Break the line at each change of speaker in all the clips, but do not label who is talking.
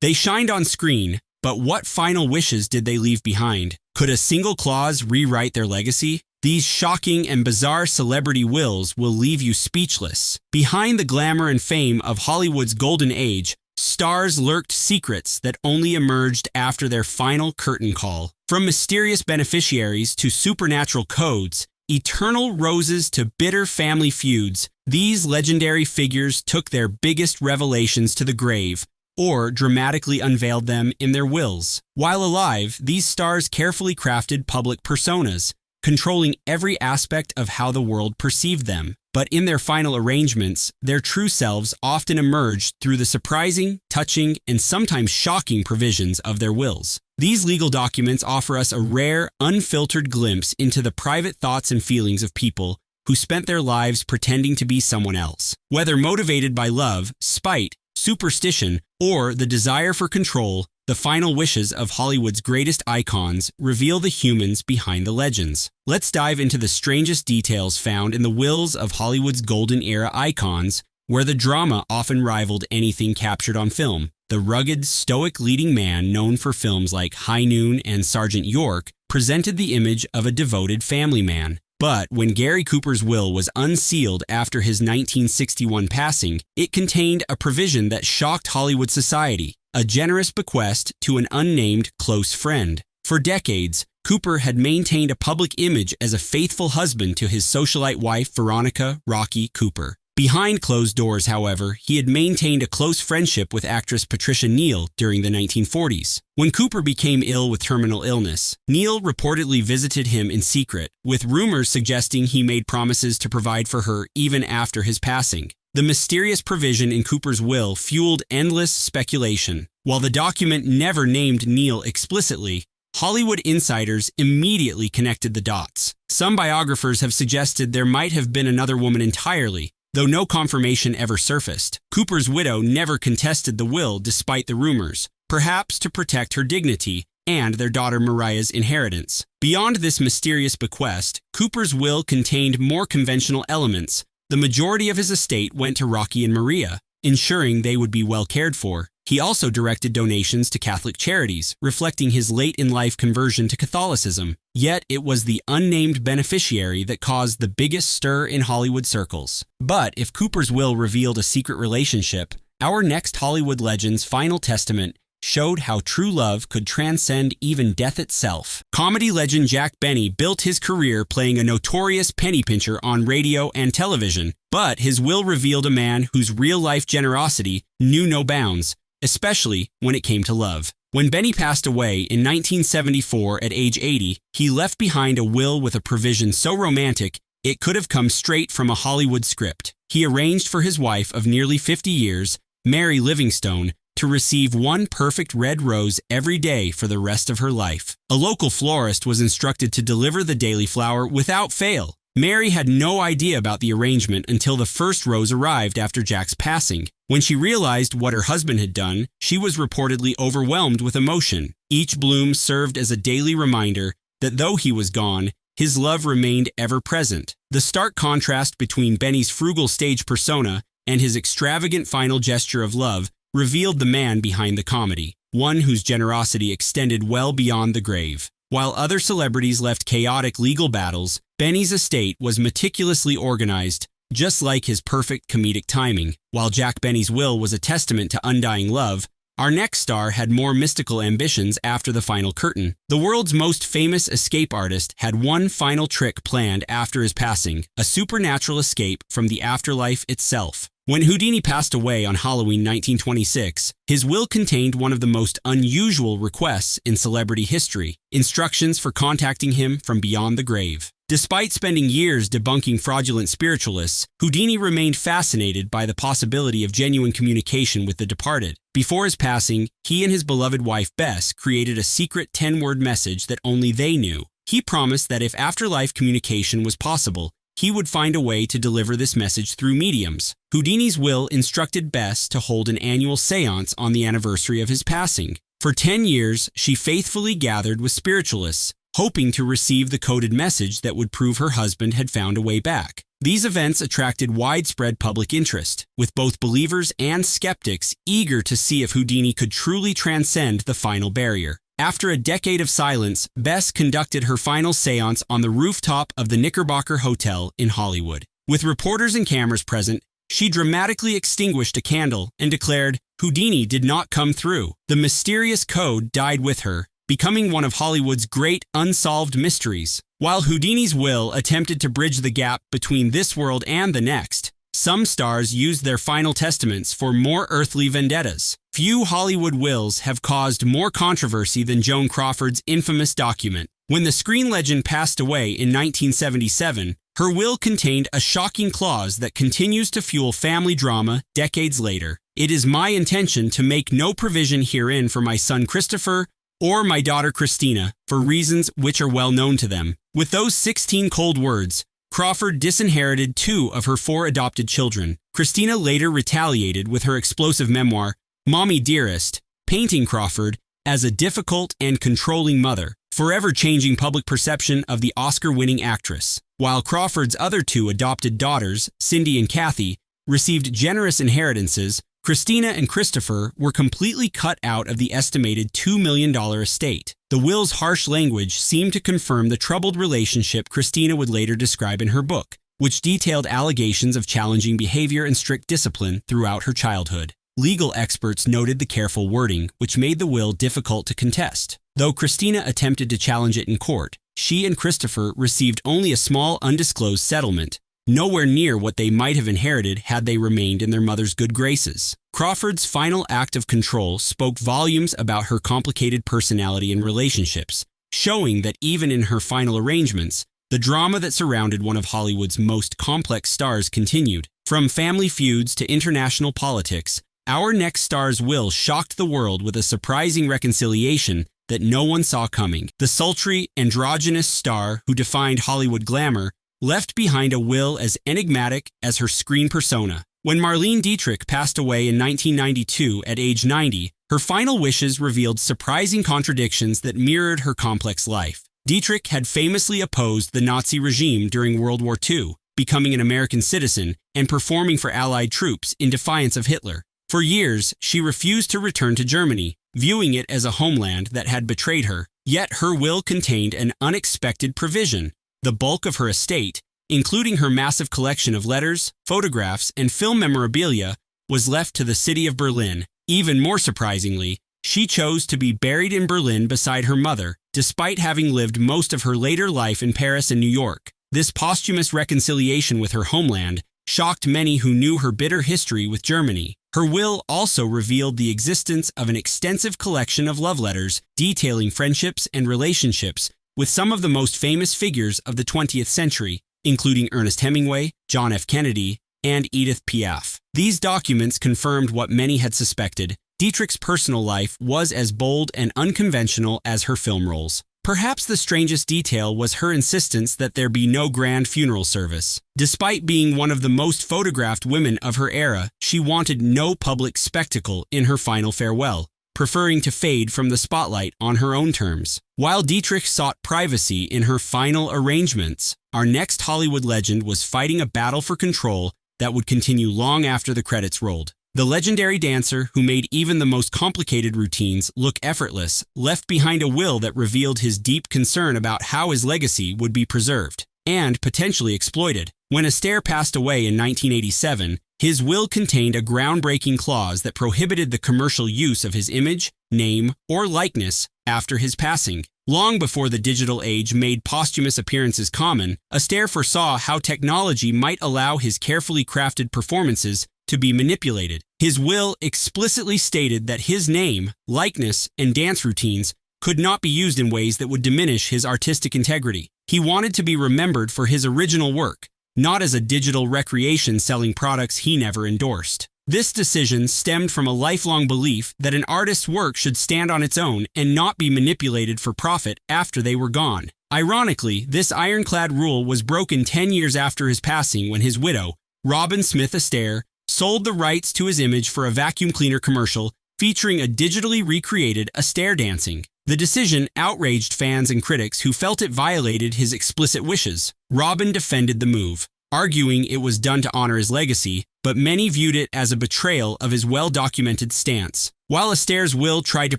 They shined on screen, but what final wishes did they leave behind? Could a single clause rewrite their legacy? These shocking and bizarre celebrity wills will leave you speechless. Behind the glamour and fame of Hollywood's golden age, stars lurked secrets that only emerged after their final curtain call. From mysterious beneficiaries to supernatural codes, eternal roses to bitter family feuds, these legendary figures took their biggest revelations to the grave, or dramatically unveiled them in their wills. While alive, these stars carefully crafted public personas, controlling every aspect of how the world perceived them. But in their final arrangements, their true selves often emerged through the surprising, touching, and sometimes shocking provisions of their wills. These legal documents offer us a rare, unfiltered glimpse into the private thoughts and feelings of people who spent their lives pretending to be someone else. Whether motivated by love, spite, superstition, or the desire for control, the final wishes of Hollywood's greatest icons reveal the humans behind the legends. Let's dive into the strangest details found in the wills of Hollywood's golden era icons, where the drama often rivaled anything captured on film. The rugged, stoic leading man known for films like High Noon and Sergeant York presented the image of a devoted family man. But when Gary Cooper's will was unsealed after his 1961 passing, it contained a provision that shocked Hollywood society, a generous bequest to an unnamed close friend. For decades, Cooper had maintained a public image as a faithful husband to his socialite wife Veronica "Rocky" Cooper. Behind closed doors, however, he had maintained a close friendship with actress Patricia Neal during the 1940s. When Cooper became ill with terminal illness, Neal reportedly visited him in secret, with rumors suggesting he made promises to provide for her even after his passing. The mysterious provision in Cooper's will fueled endless speculation. While the document never named Neal explicitly, Hollywood insiders immediately connected the dots. Some biographers have suggested there might have been another woman entirely, though no confirmation ever surfaced. Cooper's widow never contested the will despite the rumors, perhaps to protect her dignity and their daughter Mariah's inheritance. Beyond this mysterious bequest, Cooper's will contained more conventional elements. The majority of his estate went to Rocky and Maria, ensuring they would be well cared for. He also directed donations to Catholic charities, reflecting his late-in-life conversion to Catholicism. Yet it was the unnamed beneficiary that caused the biggest stir in Hollywood circles. But if Cooper's will revealed a secret relationship, our next Hollywood legend's final testament showed how true love could transcend even death itself. Comedy legend Jack Benny built his career playing a notorious penny pincher on radio and television, but his will revealed a man whose real-life generosity knew no bounds, especially when it came to love. When Benny passed away in 1974 at age 80, he left behind a will with a provision so romantic it could have come straight from a Hollywood script. He arranged for his wife of nearly 50 years, Mary Livingstone, to receive one perfect red rose every day for the rest of her life. A local florist was instructed to deliver the daily flower without fail. Mary had no idea about the arrangement until the first rose arrived after Jack's passing. When she realized what her husband had done, she was reportedly overwhelmed with emotion. Each bloom served as a daily reminder that though he was gone, his love remained ever present. The stark contrast between Benny's frugal stage persona and his extravagant final gesture of love revealed the man behind the comedy, one whose generosity extended well beyond the grave. While other celebrities left chaotic legal battles, Benny's estate was meticulously organized, just like his perfect comedic timing. While Jack Benny's will was a testament to undying love, our next star had more mystical ambitions after the final curtain. The world's most famous escape artist had one final trick planned after his passing, a supernatural escape from the afterlife itself. When Houdini passed away on Halloween 1926, his will contained one of the most unusual requests in celebrity history: instructions for contacting him from beyond the grave. Despite spending years debunking fraudulent spiritualists, Houdini remained fascinated by the possibility of genuine communication with the departed. Before his passing, he and his beloved wife Bess created a secret 10-word message that only they knew. He promised that if afterlife communication was possible, he would find a way to deliver this message through mediums. Houdini's will instructed Bess to hold an annual seance on the anniversary of his passing. For 10 years, she faithfully gathered with spiritualists, hoping to receive the coded message that would prove her husband had found a way back. These events attracted widespread public interest, with both believers and skeptics eager to see if Houdini could truly transcend the final barrier. After a decade of silence, Bess conducted her final séance on the rooftop of the Knickerbocker Hotel in Hollywood. With reporters and cameras present, she dramatically extinguished a candle and declared, "Houdini did not come through. The mysterious code died with her, becoming one of Hollywood's great unsolved mysteries." While Houdini's will attempted to bridge the gap between this world and the next, some stars used their final testaments for more earthly vendettas. Few Hollywood wills have caused more controversy than Joan Crawford's infamous document. When the screen legend passed away in 1977, her will contained a shocking clause that continues to fuel family drama decades later. "It is my intention to make no provision herein for my son Christopher or my daughter Christina, for reasons which are well known to them." With those 16 cold words, Crawford disinherited 2 of her 4 adopted children. Christina later retaliated with her explosive memoir, Mommy Dearest, painting Crawford as a difficult and controlling mother, forever changing public perception of the Oscar-winning actress. While Crawford's other 2 adopted daughters, Cindy and Kathy, received generous inheritances, Christina and Christopher were completely cut out of the estimated $2 million estate. The will's harsh language seemed to confirm the troubled relationship Christina would later describe in her book, which detailed allegations of challenging behavior and strict discipline throughout her childhood. Legal experts noted the careful wording, which made the will difficult to contest. Though Christina attempted to challenge it in court, she and Christopher received only a small undisclosed settlement, nowhere near what they might have inherited had they remained in their mother's good graces. Crawford's final act of control spoke volumes about her complicated personality and relationships, showing that even in her final arrangements, the drama that surrounded one of Hollywood's most complex stars continued. From family feuds to international politics, our next star's will shocked the world with a surprising reconciliation that no one saw coming. The sultry, androgynous star who defined Hollywood glamour left behind a will as enigmatic as her screen persona. When Marlene Dietrich passed away in 1992 at age 90, her final wishes revealed surprising contradictions that mirrored her complex life. Dietrich had famously opposed the Nazi regime during World War II, becoming an American citizen and performing for Allied troops in defiance of Hitler. For years, she refused to return to Germany, viewing it as a homeland that had betrayed her. Yet her will contained an unexpected provision. The bulk of her estate, including her massive collection of letters, photographs, and film memorabilia, was left to the city of Berlin. Even more surprisingly, she chose to be buried in Berlin beside her mother, despite having lived most of her later life in Paris and New York. This posthumous reconciliation with her homeland shocked many who knew her bitter history with Germany. Her will also revealed the existence of an extensive collection of love letters detailing friendships and relationships with some of the most famous figures of the 20th century, including Ernest Hemingway, John F. Kennedy, and Edith Piaf. These documents confirmed what many had suspected. Dietrich's personal life was as bold and unconventional as her film roles. Perhaps the strangest detail was her insistence that there be no grand funeral service. Despite being one of the most photographed women of her era, she wanted no public spectacle in her final farewell, preferring to fade from the spotlight on her own terms. While Dietrich sought privacy in her final arrangements, our next Hollywood legend was fighting a battle for control that would continue long after the credits rolled. The legendary dancer who made even the most complicated routines look effortless left behind a will that revealed his deep concern about how his legacy would be preserved and potentially exploited. When Astaire passed away in 1987, his will contained a groundbreaking clause that prohibited the commercial use of his image, name, or likeness after his passing. Long before the digital age made posthumous appearances common, Astaire foresaw how technology might allow his carefully crafted performances to be manipulated. His will explicitly stated that his name, likeness, and dance routines could not be used in ways that would diminish his artistic integrity. He wanted to be remembered for his original work, not as a digital recreation selling products he never endorsed. This decision stemmed from a lifelong belief that an artist's work should stand on its own and not be manipulated for profit after they were gone. Ironically, this ironclad rule was broken 10 years after his passing when his widow, Robin Smith Astaire, sold the rights to his image for a vacuum cleaner commercial featuring a digitally recreated Astaire dancing. The decision outraged fans and critics who felt it violated his explicit wishes. Robin defended the move, arguing it was done to honor his legacy, but many viewed it as a betrayal of his well-documented stance. While Astaire's will tried to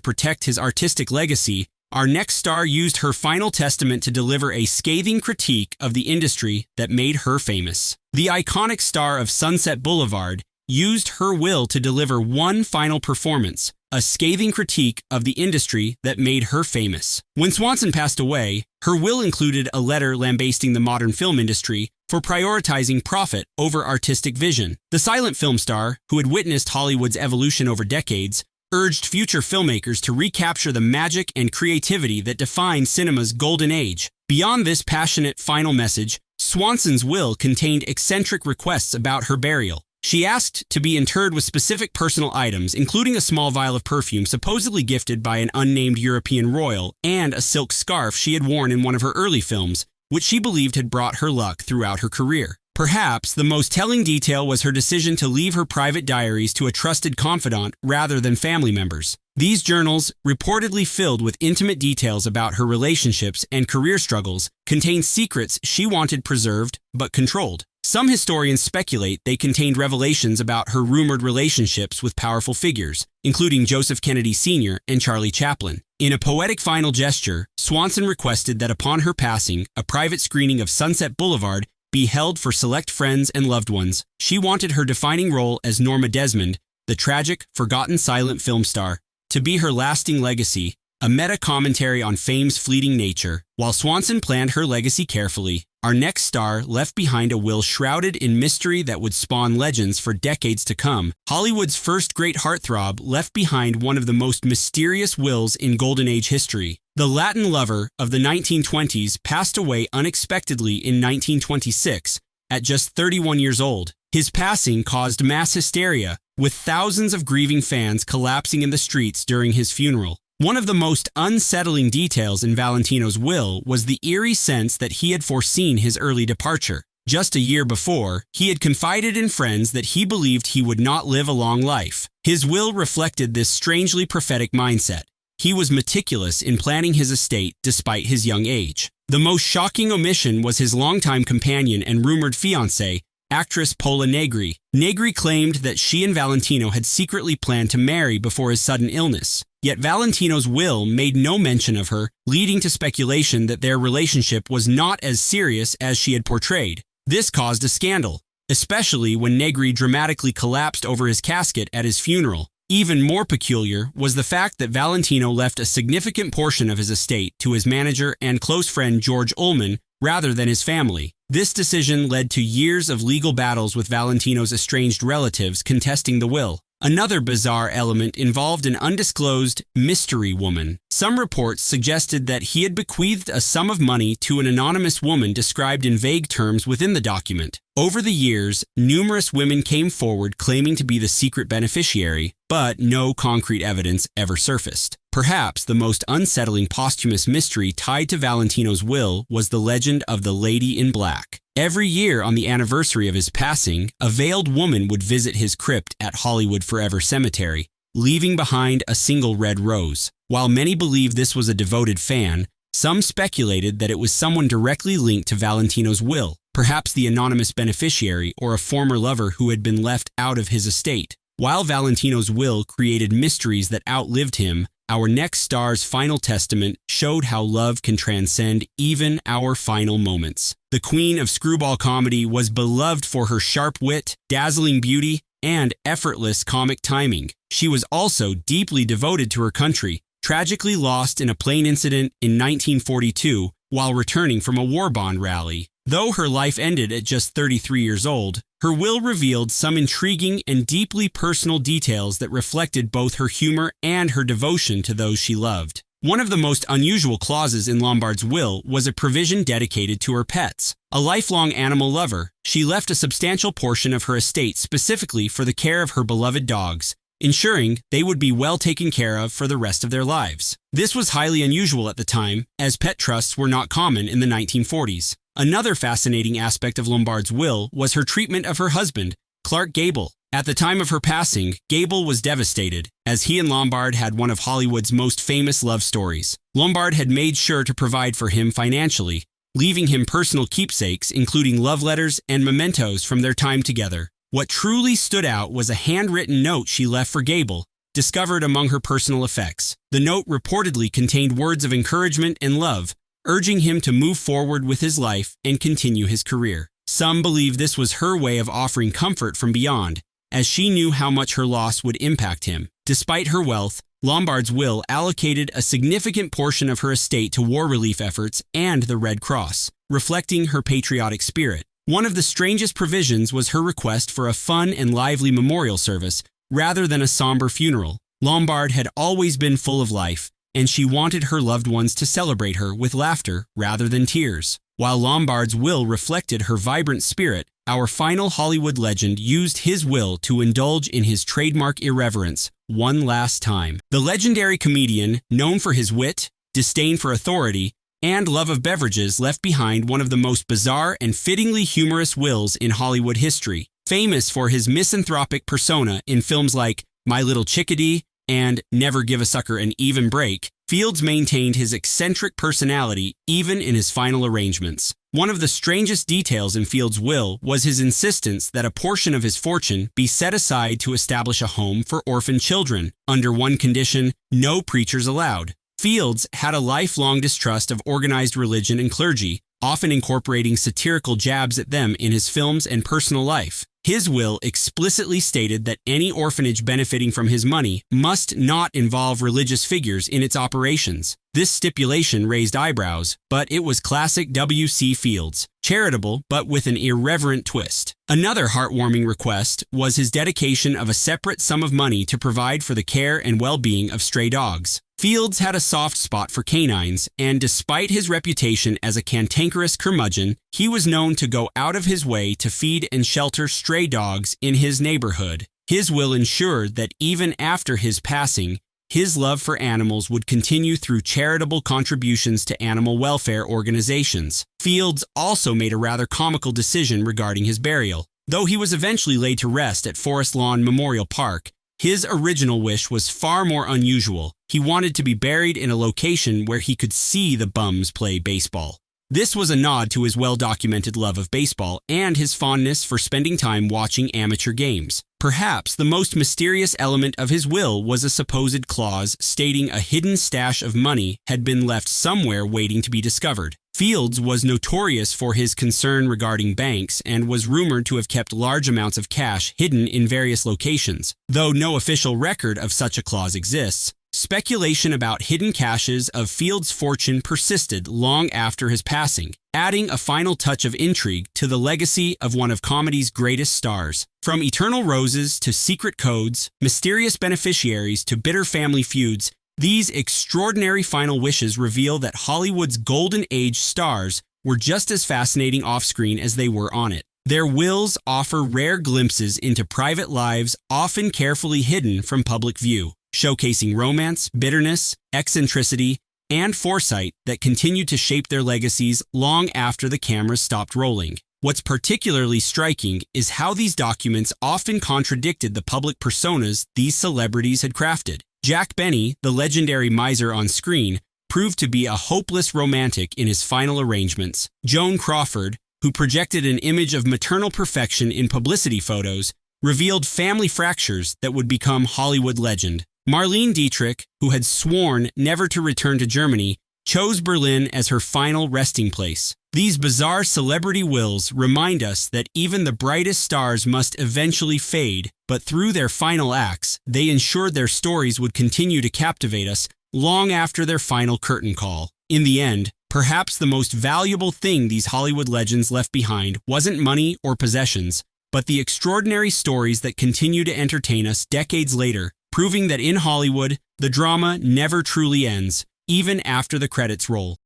protect his artistic legacy, our next star used her final testament to deliver a scathing critique of the industry that made her famous. The iconic star of Sunset Boulevard used her will to deliver one final performance, a scathing critique of the industry that made her famous. When Swanson passed away, her will included a letter lambasting the modern film industry for prioritizing profit over artistic vision. The silent film star, who had witnessed Hollywood's evolution over decades, urged future filmmakers to recapture the magic and creativity that defined cinema's golden age. Beyond this passionate final message, Swanson's will contained eccentric requests about her burial. She asked to be interred with specific personal items, including a small vial of perfume supposedly gifted by an unnamed European royal, and a silk scarf she had worn in one of her early films, which she believed had brought her luck throughout her career. Perhaps the most telling detail was her decision to leave her private diaries to a trusted confidant rather than family members. These journals, reportedly filled with intimate details about her relationships and career struggles, contained secrets she wanted preserved but controlled. Some historians speculate they contained revelations about her rumored relationships with powerful figures, including Joseph Kennedy Sr. and Charlie Chaplin. In a poetic final gesture, Swanson requested that upon her passing, a private screening of Sunset Boulevard be held for select friends and loved ones. She wanted her defining role as Norma Desmond, the tragic, forgotten silent film star, to be her lasting legacy, a meta-commentary on fame's fleeting nature. While Swanson planned her legacy carefully, our next star left behind a will shrouded in mystery that would spawn legends for decades to come. Hollywood's first great heartthrob left behind one of the most mysterious wills in Golden Age history. The Latin lover of the 1920s passed away unexpectedly in 1926 at just 31 years old. His passing caused mass hysteria, with thousands of grieving fans collapsing in the streets during his funeral. One of the most unsettling details in Valentino's will was the eerie sense that he had foreseen his early departure. Just a year before, he had confided in friends that he believed he would not live a long life. His will reflected this strangely prophetic mindset. He was meticulous in planning his estate despite his young age. The most shocking omission was his longtime companion and rumored fiancée, actress Paula Negri. Negri claimed that she and Valentino had secretly planned to marry before his sudden illness. Yet Valentino's will made no mention of her, leading to speculation that their relationship was not as serious as she had portrayed. This caused a scandal, especially when Negri dramatically collapsed over his casket at his funeral. Even more peculiar was the fact that Valentino left a significant portion of his estate to his manager and close friend George Ullman rather than his family. This decision led to years of legal battles with Valentino's estranged relatives contesting the will. Another bizarre element involved an undisclosed mystery woman. Some reports suggested that he had bequeathed a sum of money to an anonymous woman described in vague terms within the document. Over the years, numerous women came forward claiming to be the secret beneficiary, but no concrete evidence ever surfaced. Perhaps the most unsettling posthumous mystery tied to Valentino's will was the legend of the Lady in Black. Every year on the anniversary of his passing, a veiled woman would visit his crypt at Hollywood Forever Cemetery, leaving behind a single red rose. While many believed this was a devoted fan, some speculated that it was someone directly linked to Valentino's will, perhaps the anonymous beneficiary or a former lover who had been left out of his estate. While Valentino's will created mysteries that outlived him, our next star's final testament showed how love can transcend even our final moments. The queen of screwball comedy was beloved for her sharp wit, dazzling beauty, and effortless comic timing. She was also deeply devoted to her country, tragically lost in a plane incident in 1942 while returning from a war bond rally. Though her life ended at just 33 years old, her will revealed some intriguing and deeply personal details that reflected both her humor and her devotion to those she loved. One of the most unusual clauses in Lombard's will was a provision dedicated to her pets. A lifelong animal lover, she left a substantial portion of her estate specifically for the care of her beloved dogs, ensuring they would be well taken care of for the rest of their lives. This was highly unusual at the time, as pet trusts were not common in the 1940s. Another fascinating aspect of Lombard's will was her treatment of her husband, Clark Gable. At the time of her passing, Gable was devastated, as he and Lombard had one of Hollywood's most famous love stories. Lombard had made sure to provide for him financially, leaving him personal keepsakes including love letters and mementos from their time together. What truly stood out was a handwritten note she left for Gable, discovered among her personal effects. The note reportedly contained words of encouragement and love, urging him to move forward with his life and continue his career. Some believe this was her way of offering comfort from beyond, as she knew how much her loss would impact him. Despite her wealth, Lombard's will allocated a significant portion of her estate to war relief efforts and the Red Cross, reflecting her patriotic spirit. One of the strangest provisions was her request for a fun and lively memorial service, rather than a somber funeral. Lombard had always been full of life, and she wanted her loved ones to celebrate her with laughter rather than tears. While Lombard's will reflected her vibrant spirit, our final Hollywood legend used his will to indulge in his trademark irreverence one last time. The legendary comedian, known for his wit, disdain for authority, and love of beverages, left behind one of the most bizarre and fittingly humorous wills in Hollywood history. Famous for his misanthropic persona in films like My Little Chickadee and Never Give a Sucker an Even Break, Fields maintained his eccentric personality even in his final arrangements. One of the strangest details in Fields' will was his insistence that a portion of his fortune be set aside to establish a home for orphan children, under one condition: no preachers allowed. Fields had a lifelong distrust of organized religion and clergy, often incorporating satirical jabs at them in his films and personal life. His will explicitly stated that any orphanage benefiting from his money must not involve religious figures in its operations. This stipulation raised eyebrows, but it was classic W.C. Fields, charitable but with an irreverent twist. Another heartwarming request was his dedication of a separate sum of money to provide for the care and well-being of stray dogs. Fields had a soft spot for canines, and despite his reputation as a cantankerous curmudgeon, he was known to go out of his way to feed and shelter stray dogs in his neighborhood. His will ensured that even after his passing, his love for animals would continue through charitable contributions to animal welfare organizations. Fields also made a rather comical decision regarding his burial. Though he was eventually laid to rest at Forest Lawn Memorial Park, his original wish was far more unusual. He wanted to be buried in a location where he could see the bums play baseball. This was a nod to his well-documented love of baseball and his fondness for spending time watching amateur games. Perhaps the most mysterious element of his will was a supposed clause stating a hidden stash of money had been left somewhere waiting to be discovered. Fields was notorious for his concern regarding banks and was rumored to have kept large amounts of cash hidden in various locations. Though no official record of such a clause exists, speculation about hidden caches of Fields' fortune persisted long after his passing, adding a final touch of intrigue to the legacy of one of comedy's greatest stars. From eternal roses to secret codes, mysterious beneficiaries to bitter family feuds, these extraordinary final wishes reveal that Hollywood's golden age stars were just as fascinating off-screen as they were on it. Their wills offer rare glimpses into private lives often carefully hidden from public view, showcasing romance, bitterness, eccentricity, and foresight that continue to shape their legacies long after the cameras stopped rolling. What's particularly striking is how these documents often contradicted the public personas these celebrities had crafted. Jack Benny, the legendary miser on screen, proved to be a hopeless romantic in his final arrangements. Joan Crawford, who projected an image of maternal perfection in publicity photos, revealed family fractures that would become Hollywood legend. Marlene Dietrich, who had sworn never to return to Germany, chose Berlin as her final resting place. These bizarre celebrity wills remind us that even the brightest stars must eventually fade, but through their final acts, they ensured their stories would continue to captivate us long after their final curtain call. In the end, perhaps the most valuable thing these Hollywood legends left behind wasn't money or possessions, but the extraordinary stories that continue to entertain us decades later, proving that in Hollywood, the drama never truly ends, even after the credits roll.